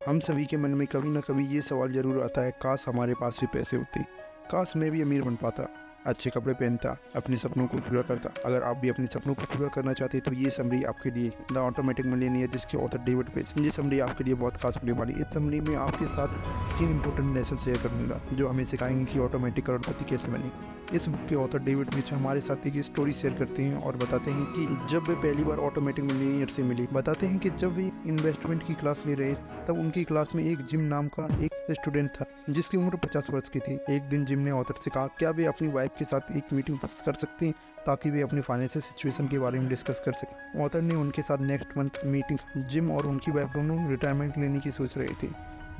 हम सभी के मन में कभी ना कभी ये सवाल ज़रूर आता है, काश हमारे पास भी पैसे होते, काश मैं भी अमीर बन पाता, अच्छे कपड़े पहनता, अपने सपनों को पूरा करता। अगर आप भी अपने सपनों को पूरा करना चाहते हैं तो ये समरी आपके लिए द ऑटोमेटिक मिलियनेयर, जिसके ऑथर डेविड पेज, ये समरी आपके लिए बहुत खास होने वाली है। इस समरी में आपके साथ 3 इंपॉर्टेंट लेसन शेयर करूंगा जो हमें सिखाएंगे कि ऑटोमेटिक करोड़पति कैसे बने। इस बुक के ऑथर डेविड पेज हमारे साथ एक स्टोरी शेयर करते हैं और बताते हैं कि जब वे पहली बार ऑटोमेटिक मिलियनेयर से मिले। बताते हैं कि जब वे इन्वेस्टमेंट की क्लास ले रहे तब उनकी क्लास में एक जिम नाम का एक स्टूडेंट था जिसकी उम्र 50 वर्ष की थी। एक दिन जिम ने ऑथर से कहा, क्या वे अपनी वाइफ के साथ एक मीटिंग फिक्स कर सकते हैं ताकि वे अपनी फाइनेंशियल सिचुएशन के बारे में डिस्कस कर सकें। ऑथर ने उनके साथ नेक्स्ट मंथ मीटिंग। जिम और उनकी वाइफ दोनों रिटायरमेंट लेने की सोच रहे थे।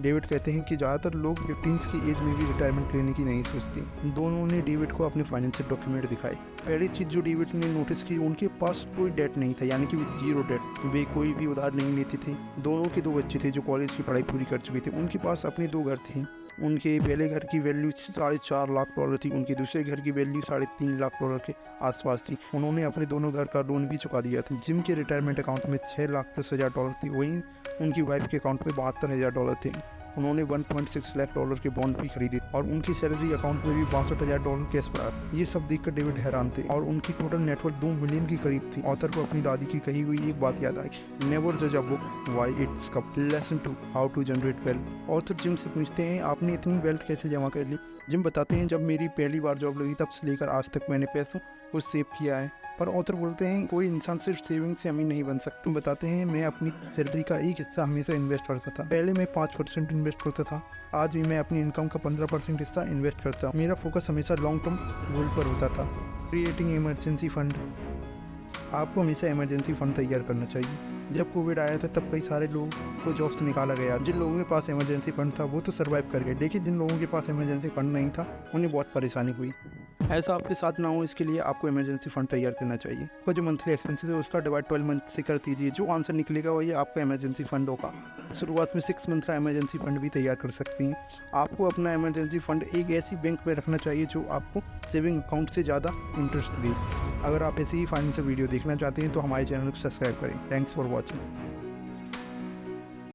डेविड कहते हैं कि ज़्यादातर लोग 15 की एज में भी रिटायरमेंट लेने की नहीं सोचते। दोनों ने डेविड को अपने फाइनेंशियल डॉक्यूमेंट दिखाए। पहली चीज़ जो डेविड ने नोटिस की, उनके पास कोई डेट नहीं था, यानी कि जीरो डेट। वे कोई भी उधार नहीं लेते थे। दोनों के 2 बच्चे थे जो कॉलेज की पढ़ाई पूरी कर चुके थे। उनके पास अपने 2 घर थे। उनके पहले घर की वैल्यू $4.5 लाख थी। उनके दूसरे घर की वैल्यू $3.5 लाख के आसपास थी। उन्होंने अपने दोनों घर का लोन भी चुका दिया था। जिम के रिटायरमेंट अकाउंट में $6,10,000 थी। वहीं उनकी वाइफ के अकाउंट में $72,000 थे। उन्होंने $1.6 लाख के बॉन्ड भी खरीदे और उनकी सैलरी अकाउंट में भी $62,000 कैश पड़ा। ये सब देखकर डेविड हैरान थे और उनकी टोटल नेटवर्थ 2 मिलियन के करीब थी। ऑथर को अपनी दादी की कही हुई एक बात याद आई, नेवर जज a book by its cover, lesson 2 how to generate wealth. Author Jim से पूछते हैं, आपने इतनी वेल्थ कैसे जमा कर ली? जिम बताते हैं, जब मेरी पहली बार जॉब लगी तब से लेकर आज तक मैंने पैसों को सेव किया है। पर ऑथर बोलते हैं, कोई इंसान सिर्फ सेविंग से अमीर नहीं बन सकता। बताते हैं, मैं अपनी सैलरी का एक हिस्सा हमेशा इन्वेस्ट करता था। पहले मैं 5% इन्वेस्ट करता था, आज भी मैं अपनी इनकम का 15% हिस्सा इन्वेस्ट करता हूँ। मेरा फोकस हमेशा लॉन्ग टर्म गोल पर होता था। क्रिएटिंग इमरजेंसी फंड, आपको हमेशा इमरजेंसी फंड तैयार करना चाहिए। जब कोविड आया था तब कई सारे लोगों को जॉब से निकाला गया। जिन लोगों के पास इमरजेंसी फंड था वो तो सर्वाइव कर गए, लेकिन जिन लोगों के पास इमरजेंसी फंड नहीं था उन्हें बहुत परेशानी हुई। ऐसा आपके साथ ना हो, इसके लिए आपको इमरजेंसी फंड तैयार करना चाहिए। आपका जो मंथली एक्सपेंसेस है उसका डिवाइड 12 मंथ से कर दीजिए। जो आंसर निकलेगा वही आपका इमरजेंसी फंड होगा। शुरुआत में 6 मंथ का इमरजेंसी फंड भी तैयार कर सकती हैं। आपको अपना इमरजेंसी फंड एक ऐसी बैंक में रखना चाहिए जो आपको सेविंग अकाउंट से ज़्यादा इंटरेस्ट दे। अगर आप ऐसी ही फाइनेंशियल वीडियो देखना चाहते हैं तो हमारे चैनल को सब्सक्राइब करें। Thanks for watching.